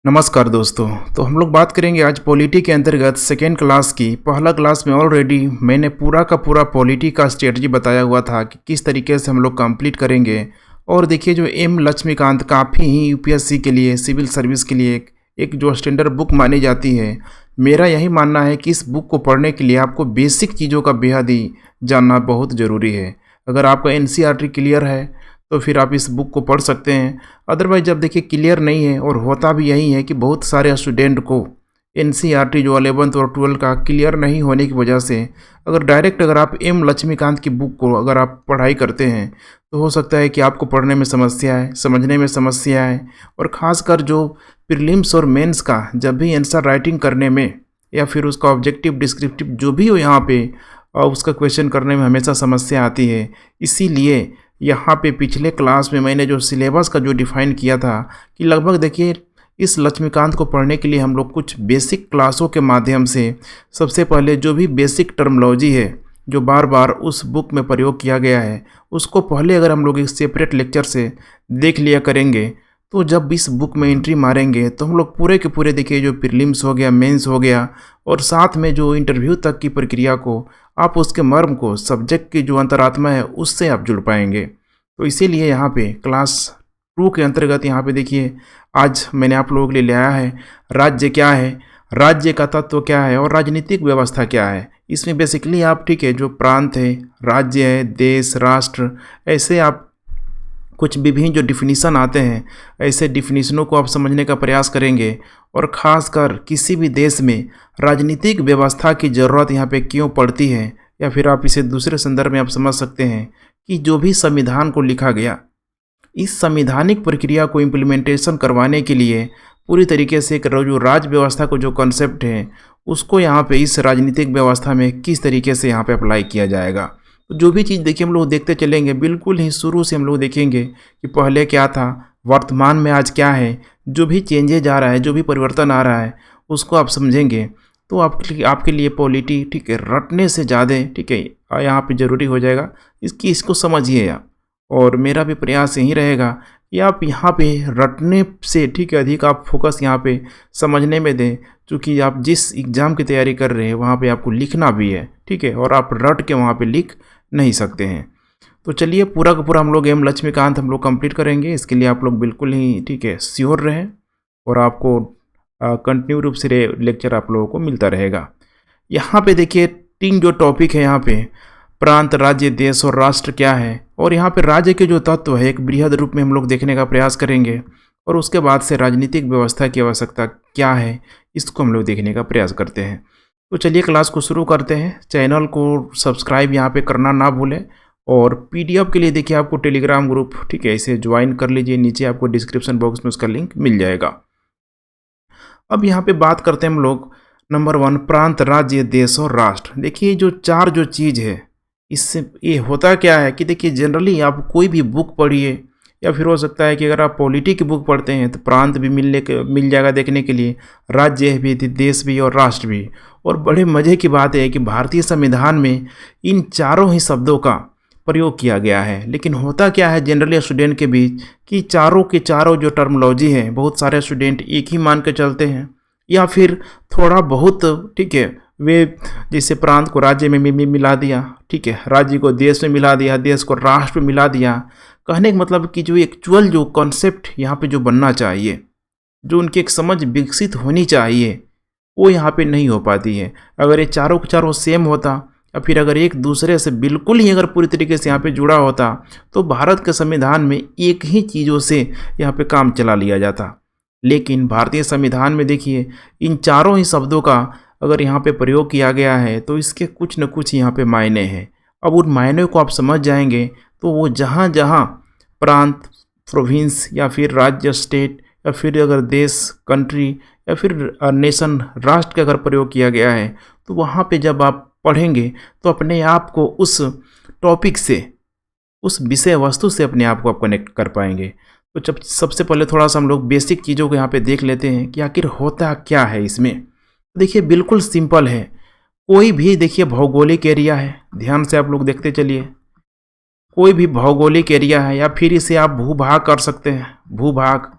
नमस्कार दोस्तों। तो हम लोग बात करेंगे आज पॉलिटी के अंतर्गत सेकेंड क्लास की। पहला क्लास में ऑलरेडी मैंने पूरा का पूरा पॉलिटी का स्ट्रेटजी बताया हुआ था कि किस तरीके से हम लोग कंप्लीट करेंगे। और देखिए जो एम लक्ष्मीकांत काफ़ी ही यूपीएससी के लिए, सिविल सर्विस के लिए एक जो स्टैंडर्ड बुक मानी जाती है। मेरा यही मानना है कि इस बुक को पढ़ने के लिए आपको बेसिक चीज़ों का बेहद ही जानना बहुत ज़रूरी है। अगर आपका एनसीईआरटी क्लियर है तो फिर आप इस बुक को पढ़ सकते हैं। अदरवाइज जब देखिए क्लियर नहीं है, और होता भी यही है कि बहुत सारे स्टूडेंट को एनसीईआरटी जो 11th और 12 का क्लियर नहीं होने की वजह से अगर आप एम लक्ष्मीकांत की बुक को अगर आप पढ़ाई करते हैं तो हो सकता है कि आपको पढ़ने में समस्या है, समझने में समस्या है। और ख़ासकर जो प्रीलिम्स और मेंस का जब भी आंसर राइटिंग करने में या फिर उसका ऑब्जेक्टिव डिस्क्रिप्टिव जो भी हो यहाँ पे उसका क्वेश्चन करने में हमेशा समस्या आती है। इसीलिए यहाँ पे पिछले क्लास में मैंने जो सिलेबस का जो डिफ़ाइन किया था कि लगभग देखिए इस लक्ष्मीकांत को पढ़ने के लिए हम लोग कुछ बेसिक क्लासों के माध्यम से सबसे पहले जो भी बेसिक टर्मोलॉजी है जो बार बार उस बुक में प्रयोग किया गया है उसको पहले अगर हम लोग एक सेपरेट लेक्चर से देख लिया करेंगे तो जब इस बुक में एंट्री मारेंगे तो हम लोग पूरे के पूरे देखिए जो प्रीलिम्स हो गया, मेंस हो गया और साथ में जो इंटरव्यू तक की प्रक्रिया को आप उसके मर्म को, सब्जेक्ट की जो अंतरात्मा है उससे आप जुड़ पाएंगे। तो इसीलिए यहाँ पे क्लास 2 के अंतर्गत यहाँ पे देखिए आज मैंने आप लोगों के लिए ले आया है राज्य क्या है, राज्य का तत्व क्या है और राजनीतिक व्यवस्था क्या है। इसमें बेसिकली आप ठीक है जो प्रांत है, राज्य है, देश, राष्ट्र, ऐसे आप कुछ विभिन्न जो डिफिनीसन आते हैं ऐसे डिफिनीशनों को आप समझने का प्रयास करेंगे। और ख़ासकर किसी भी देश में राजनीतिक व्यवस्था की ज़रूरत यहाँ पे क्यों पड़ती है, या फिर आप इसे दूसरे संदर्भ में आप समझ सकते हैं कि जो भी संविधान को लिखा गया, इस संवैधानिक प्रक्रिया को इम्प्लीमेंटेशन करवाने के लिए पूरी तरीके से एक जो राज्य व्यवस्था को जो कॉन्सेप्ट है उसको यहाँ पे इस राजनीतिक व्यवस्था में किस तरीके से यहाँ पे अप्लाई किया जाएगा। तो जो भी चीज़ देखिए हम लोग देखते चलेंगे, बिल्कुल ही शुरू से हम लोग देखेंगे कि पहले क्या था, वर्तमान में आज क्या है, जो भी चेंजेज आ रहा है, जो भी परिवर्तन आ रहा है उसको आप समझेंगे तो आपके लिए पॉलिटी ठीक है रटने से ज़्यादा ठीक है यहाँ पे ज़रूरी हो जाएगा। इसको समझिए आप, और मेरा भी प्रयास यही रहेगा कि आप यहाँ पे रटने से ठीक है अधिक आप फोकस यहाँ पे समझने में दें, क्योंकि आप जिस एग्ज़ाम की तैयारी कर रहे हैं वहाँ पे आपको लिखना भी है ठीक है, और आप रट के वहाँ पे लिख नहीं सकते हैं। तो चलिए पूरा का पूरा हम लोग एम लक्ष्मीकांत हम लोग कंप्लीट करेंगे। इसके लिए आप लोग बिल्कुल ही ठीक है श्योर रहें और आपको कंटिन्यू रूप से लेक्चर आप लोगों को मिलता रहेगा। यहाँ पे देखिए 3 जो टॉपिक है यहाँ पे, प्रांत, राज्य, देश और राष्ट्र क्या है, और यहाँ पे राज्य के जो तत्व है एक बृहद रूप में हम लोग देखने का प्रयास करेंगे। और उसके बाद से राजनीतिक व्यवस्था की आवश्यकता क्या है इसको हम लोग देखने का प्रयास करते हैं। तो चलिए क्लास को शुरू करते हैं। चैनल को सब्सक्राइब यहाँ पे करना ना भूलें, और पीडीएफ के लिए देखिए आपको टेलीग्राम ग्रुप ठीक है इसे ज्वाइन कर लीजिए, नीचे आपको डिस्क्रिप्शन बॉक्स में उसका लिंक मिल जाएगा। अब यहाँ पे बात करते हैं हम लोग नंबर 1 प्रांत, राज्य, देश और राष्ट्र। देखिए जो 4 जो चीज़ है इससे ये होता क्या है कि देखिए जनरली आप कोई भी बुक पढ़िए, या फिर हो सकता है कि अगर आप पॉलिटी की बुक पढ़ते हैं तो प्रांत भी मिल जाएगा देखने के लिए, राज्य भी, देश भी और राष्ट्र भी। और बड़े मज़े की बात है कि भारतीय संविधान में इन चारों ही शब्दों का प्रयोग किया गया है। लेकिन होता क्या है जनरली स्टूडेंट के बीच कि चारों के चारों जो टर्मोलॉजी है बहुत सारे स्टूडेंट एक ही मान के चलते हैं, या फिर थोड़ा बहुत ठीक है वे जैसे प्रांत को राज्य में मिला दिया, ठीक है राज्य को देश में मिला दिया, देश को राष्ट्र में मिला दिया। कहने का मतलब कि जो एक्चुअल जो कॉन्सेप्ट यहाँ पे जो बनना चाहिए, जो उनकी एक समझ विकसित होनी चाहिए, वो यहाँ पे नहीं हो पाती है। अगर ये चारों के चारों सेम होता, या फिर अगर एक दूसरे से बिल्कुल ही अगर पूरी तरीके से यहाँ पे जुड़ा होता तो भारत के संविधान में एक ही चीज़ों से यहाँ पे काम चला लिया जाता। लेकिन भारतीय संविधान में देखिए इन चारों ही शब्दों का अगर यहाँ पे प्रयोग किया गया है तो इसके कुछ न कुछ यहाँ पे मायने हैं। अब उन मायने को आप समझ जाएंगे तो वो जहाँ जहाँ प्रांत, प्रोविंस या फिर राज्य, स्टेट, या फिर अगर देश, कंट्री, या फिर नेशन, राष्ट्र का अगर प्रयोग किया गया है तो वहाँ पे जब आप पढ़ेंगे तो अपने आप को उस टॉपिक से, उस विषय वस्तु से अपने आप को आप कनेक्ट कर पाएंगे। तो जब सबसे पहले थोड़ा सा हम लोग बेसिक चीज़ों को यहाँ पे देख लेते हैं कि आखिर होता क्या है इसमें। देखिए बिल्कुल सिंपल है। कोई भी देखिए भौगोलिक एरिया है, ध्यान से आप लोग देखते चलिए, कोई भी भौगोलिक एरिया है या फिर इसे आप भूभाग कर सकते हैं, भूभाग,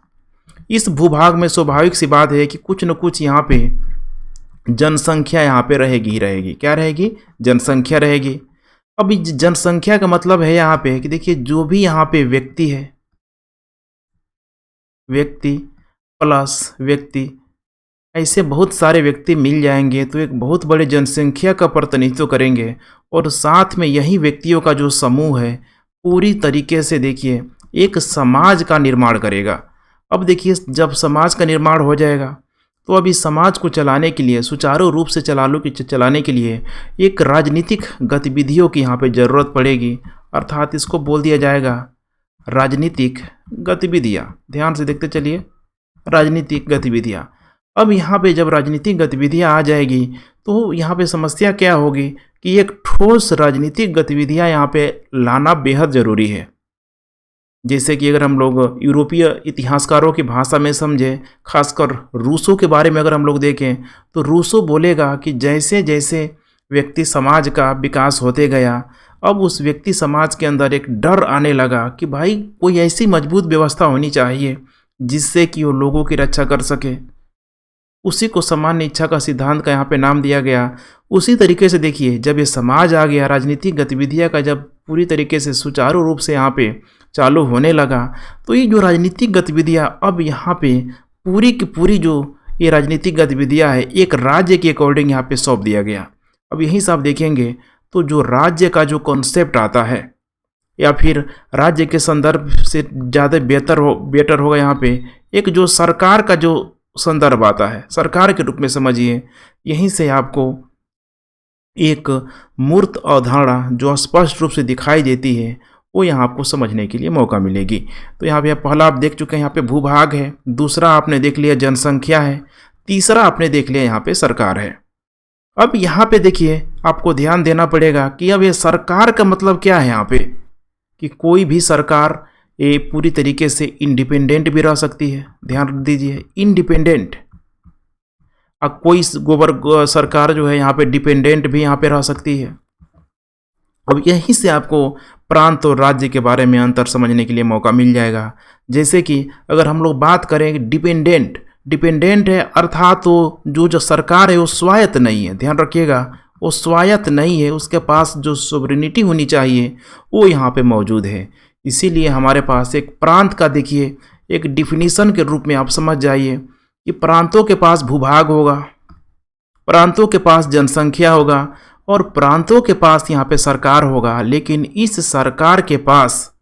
इस भूभाग में स्वाभाविक सी बात है कि कुछ न कुछ यहाँ पे जनसंख्या यहाँ पे रहेगी ही रहेगी। क्या रहेगी? जनसंख्या रहेगी। अब इस जनसंख्या का मतलब है यहाँ पे कि देखिए जो भी यहाँ पे व्यक्ति है, व्यक्ति प्लस व्यक्ति, ऐसे बहुत सारे व्यक्ति मिल जाएंगे तो एक बहुत बड़े जनसंख्या का प्रतिनिधित्व करेंगे और साथ में यही व्यक्तियों का जो समूह है पूरी तरीके से देखिए एक समाज का निर्माण करेगा। अब देखिए जब समाज का निर्माण हो जाएगा तो अभी समाज को चलाने के लिए, सुचारू रूप से चलाने के लिए एक राजनीतिक गतिविधियों की यहाँ पे ज़रूरत पड़ेगी, अर्थात इसको बोल दिया जाएगा राजनीतिक गतिविधियाँ। ध्यान से देखते चलिए, राजनीतिक गतिविधियाँ। अब यहाँ पे जब राजनीतिक गतिविधियाँ आ जाएगी तो यहाँ पे समस्या क्या होगी कि एक ठोस राजनीतिक गतिविधियाँ यहाँ पे लाना बेहद ज़रूरी है। जैसे कि अगर हम लोग यूरोपीय इतिहासकारों की भाषा में समझें, खासकर रूसों के बारे में अगर हम लोग देखें तो रूसो बोलेगा कि जैसे जैसे व्यक्ति समाज का विकास होते गया, अब उस व्यक्ति समाज के अंदर एक डर आने लगा कि भाई कोई ऐसी मजबूत व्यवस्था होनी चाहिए जिससे कि वो लोगों की रक्षा कर सके। उसी को सामान्य इच्छा का सिद्धांत का यहाँ पे नाम दिया गया। उसी तरीके से देखिए जब ये समाज आ गया, राजनीतिक गतिविधियाँ का जब पूरी तरीके से सुचारू रूप से यहाँ पे चालू होने लगा तो ये जो राजनीतिक गतिविधियाँ अब यहाँ पे पूरी की पूरी जो ये राजनीतिक गतिविधियाँ है एक राज्य के अकॉर्डिंग यहाँ पे सौंप दिया गया। अब यहीं से आप देखेंगे तो जो राज्य का जो कॉन्सेप्ट आता है या फिर राज्य के संदर्भ से ज़्यादा बेटर होगा यहाँ पे एक जो सरकार का जो संदर्भ आता है, सरकार के रूप में समझिए। यहीं से आपको एक मूर्त अवधारणा जो स्पष्ट रूप से दिखाई देती है वो यहाँ आपको समझने के लिए मौका मिलेगी। तो यहाँ पे पहला आप देख चुके हैं, यहाँ पे भूभाग है, दूसरा आपने देख लिया जनसंख्या है, तीसरा आपने देख लिया यहाँ पे सरकार है। अब यहाँ पे देखिए आपको ध्यान देना पड़ेगा कि अब ये सरकार का मतलब क्या है यहाँ पे कि कोई भी सरकार ये पूरी तरीके से इंडिपेंडेंट भी रह सकती है। ध्यान दीजिए, इंडिपेंडेंट। अब कोई सरकार जो है यहाँ पे डिपेंडेंट भी यहाँ पे रह सकती है। अब यहीं से आपको प्रांत और राज्य के बारे में अंतर समझने के लिए मौका मिल जाएगा। जैसे कि अगर हम लोग बात करें डिपेंडेंट है अर्थात तो जो सरकार है वो स्वायत्त नहीं है। ध्यान रखिएगा, वो स्वायत्त नहीं है, उसके पास जो सोवरेनिटी होनी चाहिए वो यहाँ पे मौजूद है। इसीलिए हमारे पास एक प्रांत का देखिए एक डिफिनीशन के रूप में आप समझ जाइए कि प्रांतों के पास भूभाग होगा, प्रांतों के पास जनसंख्या होगा और प्रांतों के पास यहाँ पे सरकार होगा, लेकिन इस सरकार के पास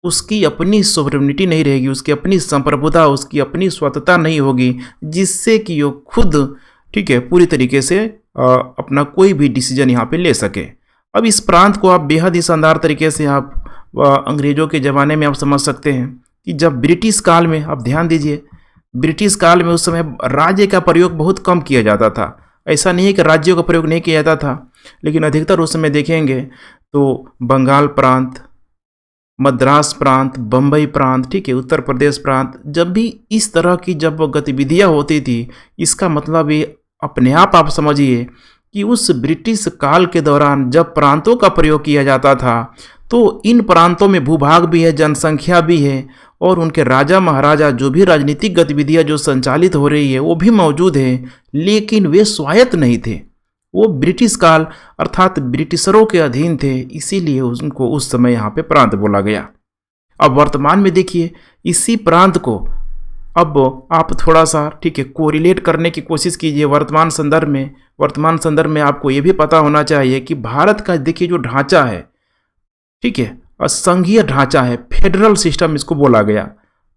उसकी अपनी सोवरेनिटी नहीं रहेगी, उसकी अपनी संप्रभुता, उसकी अपनी स्वतंत्रता नहीं होगी जिससे कि वो खुद ठीक है पूरी तरीके से अपना कोई भी डिसीजन यहाँ पे ले सके। अब इस प्रांत को आप बेहद ही शानदार तरीके से आप अंग्रेजों के ज़माने में आप समझ सकते हैं कि जब ब्रिटिश काल में, आप ध्यान दीजिए, ब्रिटिश काल में उस समय राज्य का प्रयोग बहुत कम किया जाता था। ऐसा नहीं है कि राज्यों का प्रयोग नहीं किया जाता था, लेकिन अधिकतर उस समय देखेंगे तो बंगाल प्रांत, मद्रास प्रांत, बम्बई प्रांत, ठीक है, उत्तर प्रदेश प्रांत, जब भी इस तरह की जब गतिविधियां होती थी, इसका मतलब ये अपने आप समझिए कि उस ब्रिटिश काल के दौरान जब प्रांतों का प्रयोग किया जाता था तो इन प्रांतों में भूभाग भी है, जनसंख्या भी है और उनके राजा महाराजा जो भी राजनीतिक गतिविधियां जो संचालित हो रही है वो भी मौजूद है, लेकिन वे स्वायत्त नहीं थे। वो ब्रिटिश काल अर्थात ब्रिटिशरों के अधीन थे, इसीलिए उनको उस समय यहाँ पे प्रांत बोला गया। अब वर्तमान में देखिए इसी प्रांत को अब आप थोड़ा सा ठीक है कोरिलेट करने की कोशिश कीजिए वर्तमान संदर्भ में। वर्तमान संदर्भ में आपको ये भी पता होना चाहिए कि भारत का देखिए जो ढांचा है, ठीक है, संघीय ढांचा है, फेडरल सिस्टम इसको बोला गया,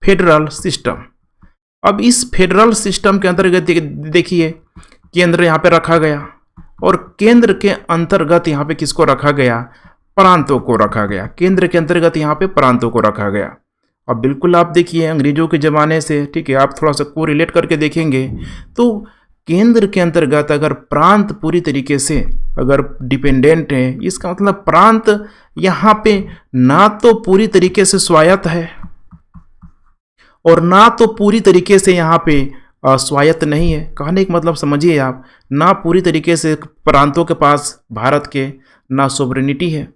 फेडरल सिस्टम। अब इस फेडरल सिस्टम के अंतर्गत देखिए केंद्र यहाँ पे रखा गया और केंद्र के अंतर्गत यहाँ पे किसको रखा गया? प्रांतों को रखा गया। केंद्र के अंतर्गत यहाँ पे प्रांतों को रखा गया। अब बिल्कुल आप देखिए अंग्रेजों के ज़माने से, ठीक है, आप थोड़ा सा को रिलेट करके देखेंगे तो केंद्र के अंतर्गत अगर प्रांत पूरी तरीके से अगर डिपेंडेंट है, इसका मतलब प्रांत यहाँ पे ना तो पूरी तरीके से स्वायत्त है और ना तो पूरी तरीके से यहाँ पे स्वायत्त नहीं है। कहने का मतलब समझिए आप, ना पूरी तरीके से प्रांतों के पास भारत के ना सोवरेनिटी है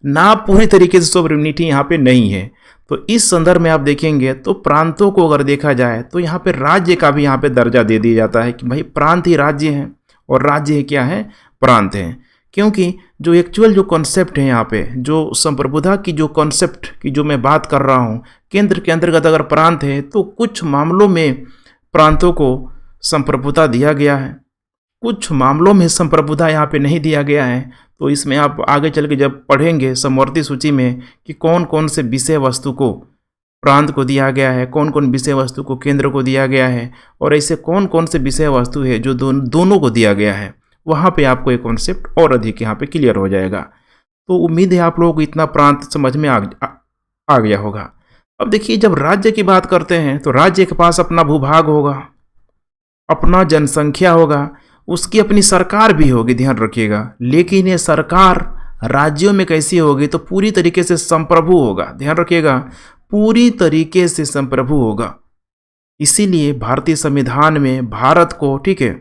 ना पूरी तरीके से सॉवरेनिटी यहाँ पे नहीं है। तो इस संदर्भ में आप देखेंगे तो प्रांतों को अगर देखा जाए तो यहाँ पे राज्य का भी यहाँ पे दर्जा दे दिया जाता है कि भाई प्रांत ही राज्य हैं और राज्य क्या है, प्रांत हैं। क्योंकि जो एक्चुअल जो कॉन्सेप्ट है यहाँ पे, जो संप्रभुता की जो कॉन्सेप्ट की जो मैं बात कर रहा हूँ, केंद्र के अंतर्गत अगर प्रांत है तो कुछ मामलों में प्रांतों को संप्रभुता दिया गया है, कुछ मामलों में संप्रभुता यहाँ पे नहीं दिया गया है। तो इसमें आप आगे चल के जब पढ़ेंगे समवर्ती सूची में कि कौन कौन से विषय वस्तु को प्रांत को दिया गया है, कौन कौन विषय वस्तु को केंद्र को दिया गया है, और ऐसे कौन कौन से विषय वस्तु है जो दोनों को दिया गया है, वहाँ पे आपको एक कॉन्सेप्ट और अधिक यहाँ पे क्लियर हो जाएगा। तो उम्मीद है आप लोगों को इतना प्रांत समझ में आ गया होगा। अब देखिए, जब राज्य की बात करते हैं तो राज्य के पास अपना भूभाग होगा, अपना जनसंख्या होगा, उसकी अपनी सरकार भी होगी, ध्यान रखिएगा। लेकिन ये सरकार राज्यों में कैसी होगी, तो पूरी तरीके से संप्रभु होगा, ध्यान रखिएगा, पूरी तरीके से संप्रभु होगा। इसीलिए भारतीय संविधान में भारत को, ठीक है,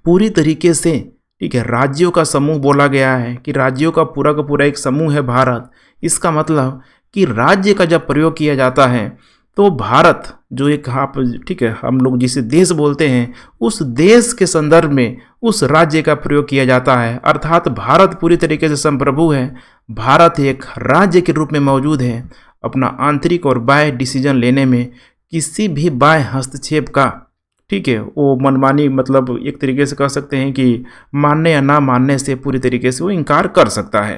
पूरी तरीके से, ठीक है, राज्यों का समूह बोला गया है कि राज्यों का पूरा एक समूह है भारत। इसका मतलब कि राज्य का जब प्रयोग किया जाता है तो भारत जो एक, आप ठीक है, हम लोग जिसे देश बोलते हैं, उस देश के संदर्भ में उस राज्य का प्रयोग किया जाता है। अर्थात भारत पूरी तरीके से संप्रभु है, भारत एक राज्य के रूप में मौजूद है। अपना आंतरिक और बाह्य डिसीजन लेने में किसी भी बाह्य हस्तक्षेप का, ठीक है, वो मनमानी, मतलब एक तरीके से कह सकते हैं कि मानने या ना मानने से पूरी तरीके से वो इनकार कर सकता है।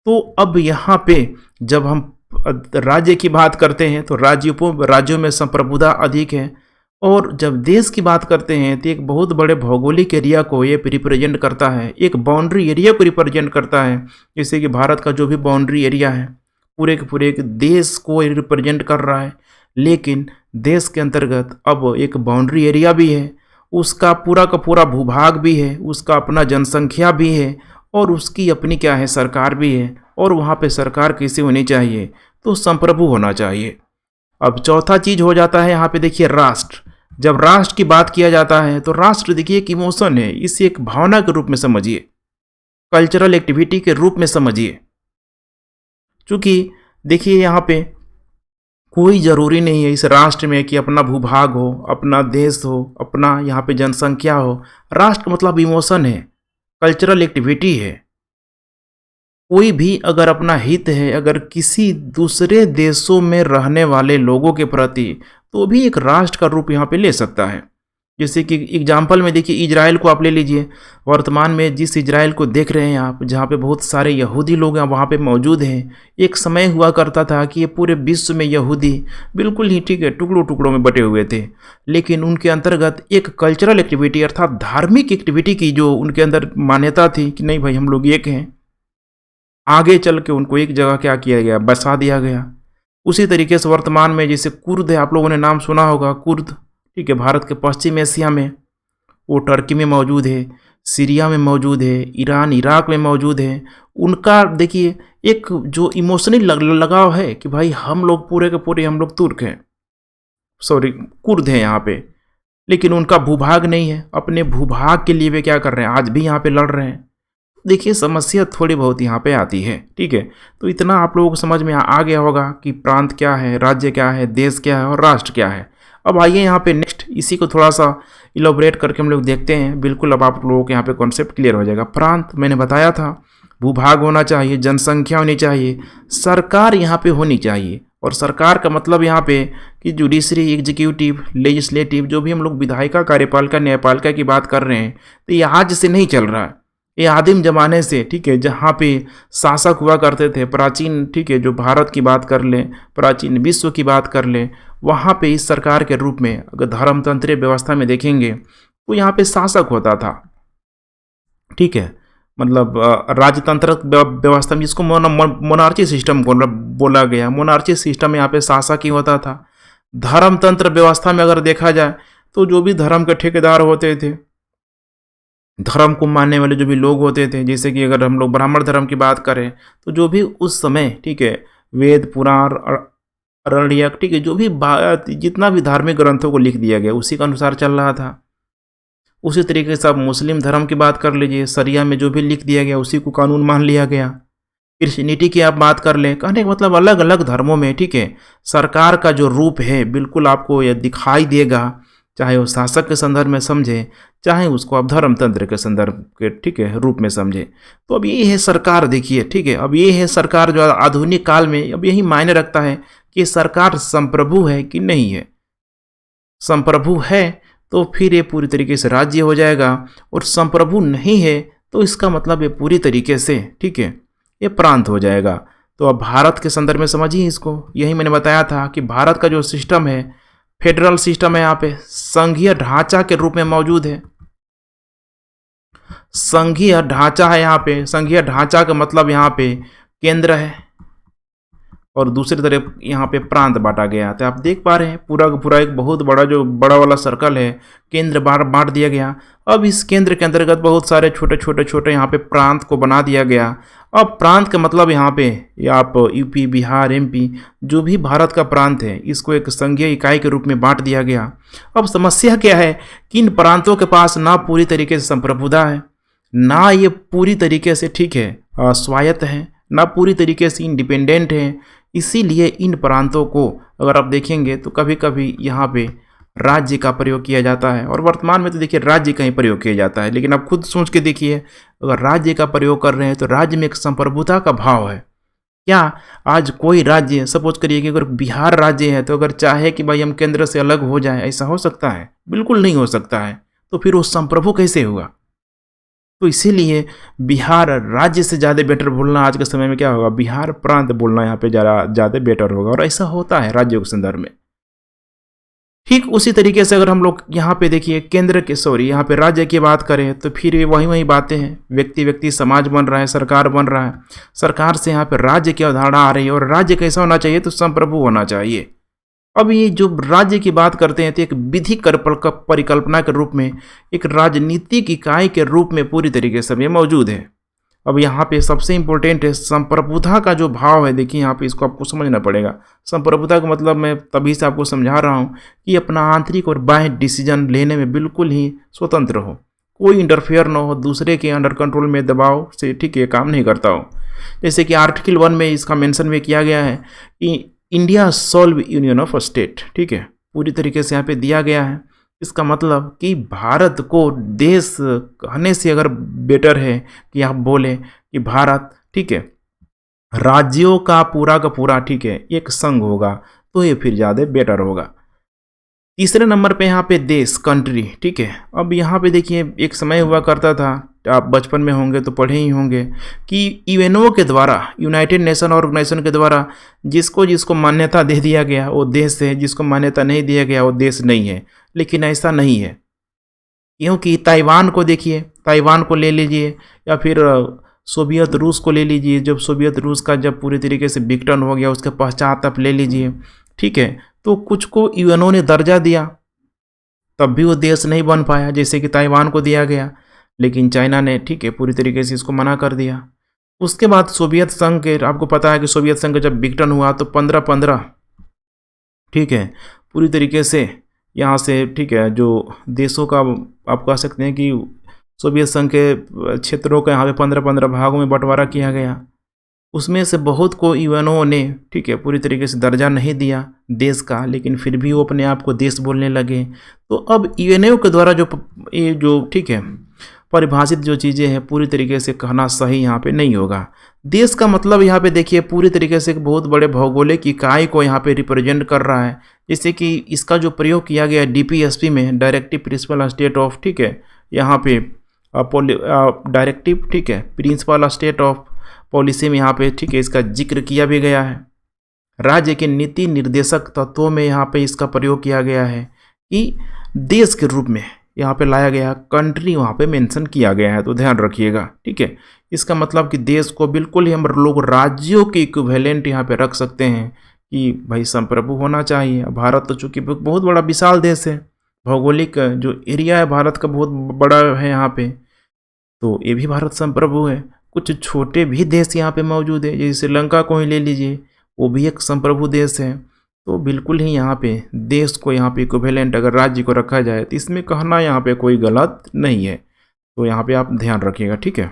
तो अब यहाँ पे जब हम राज्य की बात करते हैं तो राज्यों में संप्रभुता अधिक है, और जब देश की बात करते हैं तो एक बहुत बड़े भौगोलिक एरिया को ये रिप्रेजेंट करता है, एक बाउंड्री एरिया को रिप्रेजेंट करता है। जैसे कि भारत का जो भी बाउंड्री एरिया है पूरे के पूरे एक देश को रिप्रेजेंट कर रहा है। लेकिन देश के अंतर्गत अब एक बाउंड्री एरिया भी है, उसका पूरा का पूरा भूभाग भी है, उसका अपना जनसंख्या भी है, और उसकी अपनी क्या है, सरकार भी है। और वहाँ पे सरकार कैसी होनी चाहिए, तो संप्रभु होना चाहिए। अब चौथा चीज हो जाता है यहाँ पे, देखिए, राष्ट्र। जब राष्ट्र की बात किया जाता है तो राष्ट्र, देखिए, एक इमोशन है, इसे एक भावना के रूप में समझिए, कल्चरल एक्टिविटी के रूप में समझिए। क्योंकि देखिए, यहाँ पे कोई ज़रूरी नहीं है इस राष्ट्र में कि अपना भूभाग हो, अपना देश हो, अपना यहाँ पे जनसंख्या हो। राष्ट्र मतलब इमोशन है, कल्चरल एक्टिविटी है। कोई भी अगर अपना हित है, अगर किसी दूसरे देशों में रहने वाले लोगों के प्रति, तो भी एक राष्ट्र का रूप यहाँ पे ले सकता है। जैसे कि एग्जाम्पल में देखिए, इजराइल को आप ले लीजिए। वर्तमान में जिस इजराइल को देख रहे हैं आप, जहाँ पे बहुत सारे यहूदी लोग हैं वहाँ पे मौजूद हैं। एक समय हुआ करता था कि ये पूरे विश्व में यहूदी बिल्कुल ही, ठीक है, टुकड़ों टुकड़ों में बटे हुए थे। लेकिन उनके अंतर्गत एक कल्चरल एक्टिविटी अर्थात धार्मिक एक्टिविटी की जो उनके अंदर मान्यता थी कि नहीं भाई हम लोग एक हैं, आगे चल के उनको एक जगह क्या किया गया, बसा दिया गया। उसी तरीके से वर्तमान में जैसे कुर्द है, आप लोगों ने नाम सुना होगा, कुर्द, ठीक है, भारत के पश्चिम एशिया में, वो टर्की में मौजूद है, सीरिया में मौजूद है, ईरान इराक में मौजूद है। उनका देखिए एक जो इमोशनल लगाव है कि भाई हम लोग पूरे के पूरे हम लोग तुर्क हैं, सॉरी कुर्द हैं यहाँ पे। लेकिन उनका भूभाग नहीं है, अपने भूभाग के लिए वे क्या कर रहे हैं, आज भी यहाँ पे लड़ रहे हैं। देखिए समस्या थोड़ी बहुत यहाँ पे आती है, ठीक है। तो इतना आप लोगों को समझ में आ गया होगा कि प्रांत क्या है, राज्य क्या है, देश क्या है और राष्ट्र क्या है। अब आइए यहाँ पे नेक्स्ट इसी को थोड़ा सा इलोबरेट करके हम लोग देखते हैं। बिल्कुल अब आप लोगों के यहाँ पे कॉन्सेप्ट क्लियर हो जाएगा। प्रांत मैंने बताया था, भूभाग होना चाहिए, जनसंख्या होनी चाहिए, सरकार यहाँ पे होनी चाहिए। और सरकार का मतलब यहाँ पे कि जुडिशरी, एग्जीक्यूटिव, लेजिस्लेटिव, जो भी हम लोग विधायिका, कार्यपालिका, न्यायपालिका की बात कर रहे हैं, तो ये आज से नहीं चल रहा है, ये आदिम जमाने से, ठीक है, जहाँ पे शासक हुआ करते थे प्राचीन, ठीक है, जो भारत की बात कर लें, प्राचीन विश्व की बात कर लें, वहाँ पे इस सरकार के रूप में अगर धर्मतंत्रीय व्यवस्था में देखेंगे तो यहाँ पे शासक होता था, ठीक है, मतलब राजतंत्र व्यवस्था में जिसको मोनार्ची सिस्टम बोला गया, मोनार्ची सिस्टम में यहाँ पे शासक ही होता था। धर्मतंत्र व्यवस्था में अगर देखा जाए तो जो भी धर्म के ठेकेदार होते थे, धर्म को मानने वाले जो भी लोग होते थे, जैसे कि अगर हम लोग ब्राह्मण धर्म की बात करें तो जो भी उस समय, ठीक है, वेद, पुराण, अरण्यक, ठीक है, जो भी जितना भी धार्मिक ग्रंथों को लिख दिया गया उसी के अनुसार चल रहा था। उसी तरीके से आप मुस्लिम धर्म की बात कर लीजिए, शरिया में जो भी लिख दिया गया उसी को कानून मान लिया गया। क्रिश्चियनिटी की आप बात कर लें, कहने का मतलब अलग अलग धर्मों में, ठीक है, सरकार का जो रूप है बिल्कुल आपको यह दिखाई देगा, चाहे वो शासक के संदर्भ में समझे, चाहे उसको आप धर्मतंत्र के संदर्भ के, ठीक है, रूप में समझे। तो अब ये है सरकार, देखिए, ठीक है, अब ये है सरकार जो आधुनिक काल में अब यही मायने रखता है कि सरकार संप्रभु है कि नहीं है। संप्रभु है तो फिर ये पूरी तरीके से राज्य हो जाएगा, और संप्रभु नहीं है तो इसका मतलब ये पूरी तरीके से, ठीक है, ये प्रांत हो जाएगा। तो अब भारत के संदर्भ में समझिए इसको, यही मैंने बताया था कि भारत का जो सिस्टम है, फेडरल सिस्टम है, यहाँ पे संघीय ढांचा के रूप में मौजूद है। संघीय ढांचा है यहाँ पे, संघीय ढांचा का मतलब यहाँ पे केंद्र है और दूसरी तरफ यहाँ पे प्रांत बांटा गया। तो आप देख पा रहे हैं पूरा का पूरा एक बहुत बड़ा जो बड़ा वाला सर्कल है, केंद्र बांट दिया गया। अब इस केंद्र के अंतर्गत बहुत सारे छोटे छोटे छोटे यहाँ पे प्रांत को बना दिया गया। अब प्रांत का मतलब यहाँ पे आप यूपी, बिहार, एमपी, जो भी भारत का प्रांत है, इसको एक संघीय इकाई के रूप में बांट दिया गया। अब समस्या क्या है कि इन प्रांतों के पास ना पूरी तरीके से संप्रभुता है, ना ये पूरी तरीके से, ठीक है, स्वायत्त है, ना पूरी तरीके से इंडिपेंडेंट है। इसीलिए इन प्रांतों को अगर आप देखेंगे तो कभी कभी यहाँ पे राज्य का प्रयोग किया जाता है, और वर्तमान में तो देखिए राज्य का ही प्रयोग किया जाता है। लेकिन आप खुद सोच के देखिए, अगर राज्य का प्रयोग कर रहे हैं तो राज्य में एक संप्रभुता का भाव है क्या? आज कोई राज्य, सपोज करिए कि अगर बिहार राज्य है तो अगर चाहे कि भाई हम केंद्र से अलग हो जाए, ऐसा हो सकता है? बिल्कुल नहीं हो सकता है। तो फिर वो संप्रभु कैसे हुआ? तो इसीलिए बिहार राज्य से ज़्यादा बेटर बोलना आज के समय में क्या होगा, बिहार प्रांत बोलना यहाँ पे ज़्यादा बेटर होगा, और ऐसा होता है राज्यों के संदर्भ में। ठीक उसी तरीके से अगर हम लोग यहाँ पे देखिए केंद्र के, सॉरी, यहाँ पे राज्य की बात करें तो फिर वही बातें हैं। व्यक्ति समाज बन रहा है, सरकार बन रहा है, सरकार से यहाँ पे राज्य की अवधारणा आ रही है, और राज्य कैसा होना चाहिए? तो संप्रभु होना चाहिए। अब ये जो राज्य की बात करते हैं तो एक विधि परिकल्पना के रूप में, एक राजनीतिक इकाई के रूप में पूरी तरीके से ये मौजूद है। अब यहाँ पे सबसे इम्पोर्टेंट है संप्रभुता का जो भाव है। देखिए यहाँ पे इसको आपको समझना पड़ेगा। संप्रभुता का मतलब मैं तभी से आपको समझा रहा हूँ कि अपना आंतरिक और बाह्य डिसीजन लेने में बिल्कुल ही स्वतंत्र हो, कोई इंटरफेयर ना हो, दूसरे के अंडर कंट्रोल में दबाव से, ठीक है, काम नहीं करता हो। जैसे कि आर्टिकल 1 में इसका मेंशन भी किया गया है कि India shall union of state, ठीक है, पूरी तरीके से यहाँ पे दिया गया है। इसका मतलब कि भारत को देश कहने से अगर बेटर है कि आप बोले कि भारत, ठीक है, राज्यों का पूरा, ठीक है, एक संघ होगा, तो ये फिर ज़्यादा बेटर होगा। तीसरे नंबर पे यहाँ पे देश, कंट्री, ठीक है। अब यहाँ पे देखिए एक समय हुआ करता था, आप बचपन में होंगे तो पढ़े ही होंगे कि यूएनओ के द्वारा, यूनाइटेड नेशन ऑर्गेनाइजेशन के द्वारा जिसको जिसको मान्यता दे दिया गया वो देश है, जिसको मान्यता नहीं दिया गया वो देश नहीं है। लेकिन ऐसा नहीं है, क्योंकि ताइवान को देखिए, ताइवान को ले लीजिए, या फिर सोवियत रूस को ले लीजिए। जब सोवियत रूस का जब पूरी तरीके से विघटन हो गया, उसके पश्चात आप ले लीजिए, ठीक है, तो कुछ को यूएनओ ने दर्जा दिया, तब भी वो देश नहीं बन पाया, जैसे कि ताइवान को दिया गया। लेकिन चाइना ने, ठीक है, पूरी तरीके से इसको मना कर दिया। उसके बाद सोवियत संघ के, आपको पता है कि सोवियत संघ जब विघटन हुआ तो 15-15, ठीक है, पूरी तरीके से यहाँ से, ठीक है, जो देशों का आप कह सकते हैं कि सोवियत संघ के क्षेत्रों का यहाँ पे 15-15 भागों में बंटवारा किया गया। उसमें से बहुत को यूएनओ ने, ठीक है, पूरी तरीके से दर्जा नहीं दिया देश का, लेकिन फिर भी वो अपने आप को देश बोलने लगे। तो अब यूएनओ के द्वारा जो ठीक है परिभाषित जो चीज़ें हैं, पूरी तरीके से कहना सही यहाँ पे नहीं होगा। देश का मतलब यहाँ पे देखिए पूरी तरीके से एक बहुत बड़े भौगोलिक इकाई को यहाँ पे रिप्रेजेंट कर रहा है। जैसे कि इसका जो प्रयोग किया गया डीपीएसपी में, डायरेक्टिव प्रिंसिपल स्टेट ऑफ, ठीक है, यहाँ पे डायरेक्टिव, ठीक है, प्रिंसिपल स्टेट ऑफ पॉलिसी में यहाँ पे, ठीक है, इसका जिक्र किया भी गया है। राज्य के नीति निर्देशक तत्वों में यहाँ पे इसका प्रयोग किया गया है कि देश के रूप में यहाँ पे लाया गया, कंट्री वहाँ पे मेंशन किया गया है, तो ध्यान रखिएगा, ठीक है। इसका मतलब कि देश को बिल्कुल ही हम लोग राज्यों के इक्विवेलेंट यहाँ पे रख सकते हैं कि भाई संप्रभु होना चाहिए। भारत तो चूँकि बहुत बड़ा विशाल देश है, भौगोलिक जो एरिया है भारत का बहुत बड़ा है यहाँ पे, तो ये भी भारत संप्रभु है। कुछ छोटे भी देश यहाँ पे मौजूद है, जैसे श्रीलंका को ही ले लीजिए, वो भी एक संप्रभु देश है। तो बिल्कुल ही यहाँ पे देश को यहाँ पे इक्विवेलेंट अगर राज्य को रखा जाए तो इसमें कहना यहाँ पे कोई गलत नहीं है। तो यहाँ पे आप ध्यान रखिएगा, ठीक है।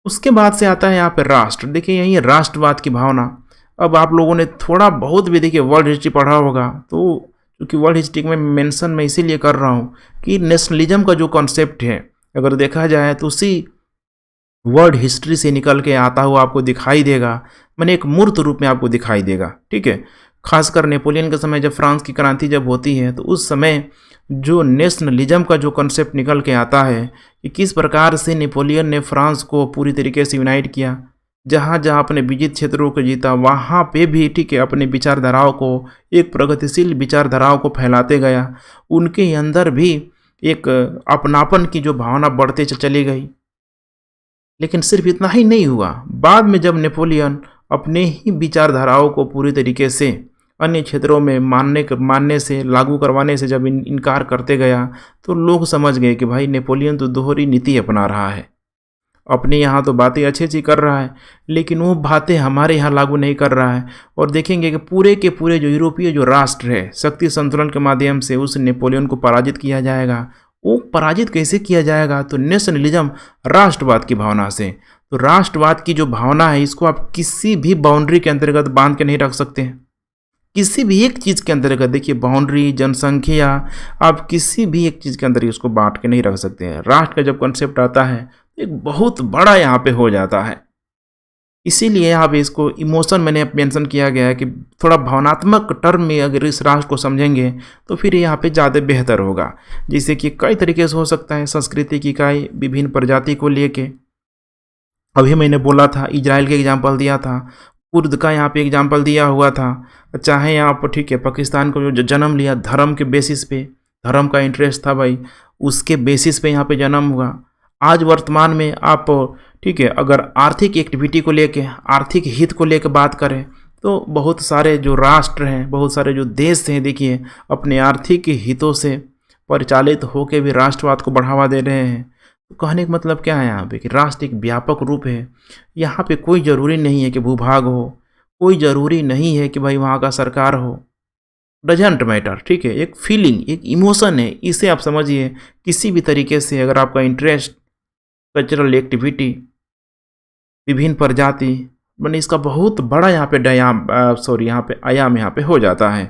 उसके बाद से आता है यहाँ पे राष्ट्र। देखिए यही है राष्ट्रवाद की भावना। अब आप लोगों ने थोड़ा बहुत भी देखिए वर्ल्ड हिस्ट्री पढ़ा होगा, तो क्योंकि वर्ल्ड हिस्ट्री में मेंशन मैं इसीलिए कर रहा हूँ कि नेशनलिज्म का जो कॉन्सेप्ट है, अगर देखा जाए तो उसी वर्ल्ड हिस्ट्री से निकल के आता हुआ आपको दिखाई देगा, मैंने एक मूर्त रूप में आपको दिखाई देगा। ठीक है, खासकर नेपोलियन के समय जब फ्रांस की क्रांति जब होती है, तो उस समय जो नेशनलिज्म का जो कॉन्सेप्ट निकल के आता है कि किस प्रकार से नेपोलियन ने फ्रांस को पूरी तरीके से यूनाइट किया, जहाँ जहाँ अपने विजित क्षेत्रों को जीता वहाँ पे भी ठीक है अपने विचारधाराओं को, एक प्रगतिशील विचारधाराओं को फैलाते गया। उनके अंदर भी एक अपनापन की जो भावना बढ़ते चली गई। लेकिन सिर्फ इतना ही नहीं हुआ, बाद में जब नेपोलियन अपने ही विचारधाराओं को पूरी तरीके से अन्य क्षेत्रों में मानने से, लागू करवाने से जब इनकार करते गया, तो लोग समझ गए कि भाई नेपोलियन तो दोहरी नीति अपना रहा है। अपने यहाँ तो बातें अच्छी अच्छी कर रहा है, लेकिन वो बातें हमारे यहाँ लागू नहीं कर रहा है। और देखेंगे कि पूरे के पूरे जो यूरोपीय जो राष्ट्र है, शक्ति संतुलन के माध्यम से उस नेपोलियन को पराजित किया जाएगा। वो पराजित कैसे किया जाएगा? तो नेशनलिज्म, राष्ट्रवाद की भावना से। तो राष्ट्रवाद की जो भावना है, इसको आप किसी भी बाउंड्री के अंतर्गत बांध के नहीं रख सकते हैं। किसी भी एक चीज़ के अंतर्गत देखिए, बाउंड्री, जनसंख्या, आप किसी भी एक चीज़ के अंदर इसको बांट के नहीं रख सकते हैं। राष्ट्र का जब कॉन्सेप्ट आता है, एक बहुत बड़ा यहाँ पे हो जाता है। इसीलिए यहाँ पे इसको इमोशन मैंने मेंशन किया गया है कि थोड़ा भावनात्मक टर्म में अगर इस राष्ट्र को समझेंगे तो फिर यहाँ पे ज़्यादा बेहतर होगा। जैसे कि कई तरीके से हो सकता है, संस्कृति की इकाई विभिन्न प्रजाति को लेके, अभी मैंने बोला था इजराइल के एग्जाम्पल दिया था, कुर्द का यहाँ पे एग्जाम्पल दिया हुआ था। चाहे यहाँ पर ठीक है पाकिस्तान को जो जन्म लिया धर्म के बेसिस पे, धर्म का इंटरेस्ट था भाई, उसके बेसिस पे यहाँ पे जन्म हुआ। आज वर्तमान में आप ठीक है अगर आर्थिक एक्टिविटी को लेके, आर्थिक हित को लेकर बात करें, तो बहुत सारे जो राष्ट्र हैं, बहुत सारे जो देश हैं, देखिए अपने आर्थिक हितों से परिचालित होकर भी राष्ट्रवाद को बढ़ावा दे रहे हैं। तो कहने का मतलब क्या है यहाँ पे कि राष्ट्र एक व्यापक रूप है। यहाँ पे कोई ज़रूरी नहीं है कि भूभाग हो, कोई ज़रूरी नहीं है कि भाई वहाँ का सरकार हो, डजेंट मैटर। ठीक है, एक फीलिंग, एक इमोशन है, इसे आप समझिए। किसी भी तरीके से अगर आपका इंटरेस्ट, कल्चरल एक्टिविटी, विभिन्न प्रजाति, मैंने इसका बहुत बड़ा यहाँ पे आयाम यहाँ पे हो जाता है।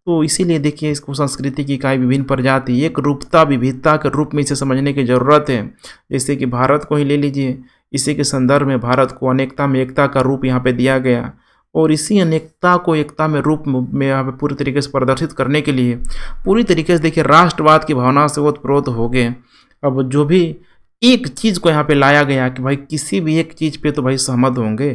तो इसीलिए देखिए इसको संस्कृति की इकाई, विभिन्न प्रजाति, एक रूपता विविधता के रूप में इसे समझने की ज़रूरत है। जैसे कि भारत को ही ले लीजिए, इसी के संदर्भ में भारत को अनेकता में एकता का रूप यहाँ पे दिया गया, और इसी अनेकता को एकता में रूप में यहाँ पे पूरी तरीके से प्रदर्शित करने के लिए पूरी तरीके से देखिए राष्ट्रवाद की भावना से ओतप्रोत हो गए। अब जो भी एक चीज़ को यहाँ पे लाया गया कि भाई किसी भी एक चीज़ पे तो भाई सहमत होंगे।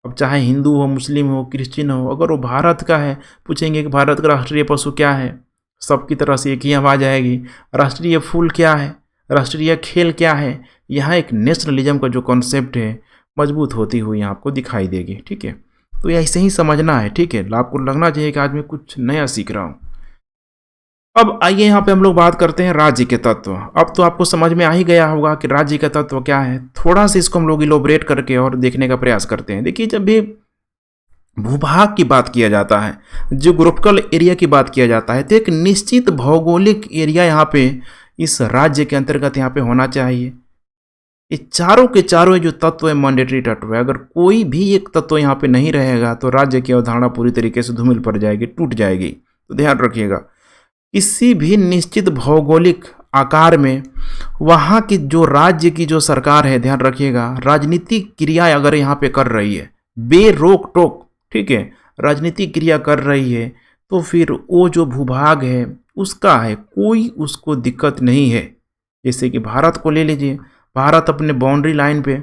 अब चाहे हिंदू हो, मुस्लिम हो, क्रिश्चियन हो, अगर वो भारत का है, पूछेंगे कि भारत का राष्ट्रीय पशु क्या है, सबकी तरह से एक ही आवाज़ आएगी। राष्ट्रीय फूल क्या है, राष्ट्रीय खेल क्या है, यहाँ एक नेशनलिज्म का जो कॉन्सेप्ट है मजबूत होती हुई यहाँ आपको दिखाई देगी। ठीक है, तो ऐसे ही समझना है। ठीक है, आपको लगना चाहिए कि आज मैं कुछ नया सीख रहा हूँ। अब आइए यहाँ पे हम लोग बात करते हैं राज्य के तत्व। अब तो आपको समझ में आ ही गया होगा कि राज्य का तत्व क्या है। थोड़ा सा इसको हम लोग इलोबरेट करके और देखने का प्रयास करते हैं। देखिए, जब भी भूभाग की बात किया जाता है, जियोग्राफिकल एरिया की बात किया जाता है, तो एक निश्चित भौगोलिक एरिया यहाँ पे इस राज्य के अंतर्गत यहाँ पे होना चाहिए। ये चारों के चारों जो तत्व है मैंडेटरी तत्व है। अगर कोई भी एक तत्व यहाँ पे नहीं रहेगा तो राज्य की अवधारणा पूरी तरीके से धूमिल पड़ जाएगी, टूट जाएगी। तो ध्यान रखिएगा, किसी भी निश्चित भौगोलिक आकार में वहाँ की जो राज्य की जो सरकार है, ध्यान रखिएगा, राजनीतिक क्रिया अगर यहाँ पे कर रही है बेरोक टोक, ठीक है, राजनीतिक क्रिया कर रही है, तो फिर वो जो भूभाग है उसका है, कोई उसको दिक्कत नहीं है। जैसे कि भारत को ले लीजिए, भारत अपने बाउंड्री लाइन पे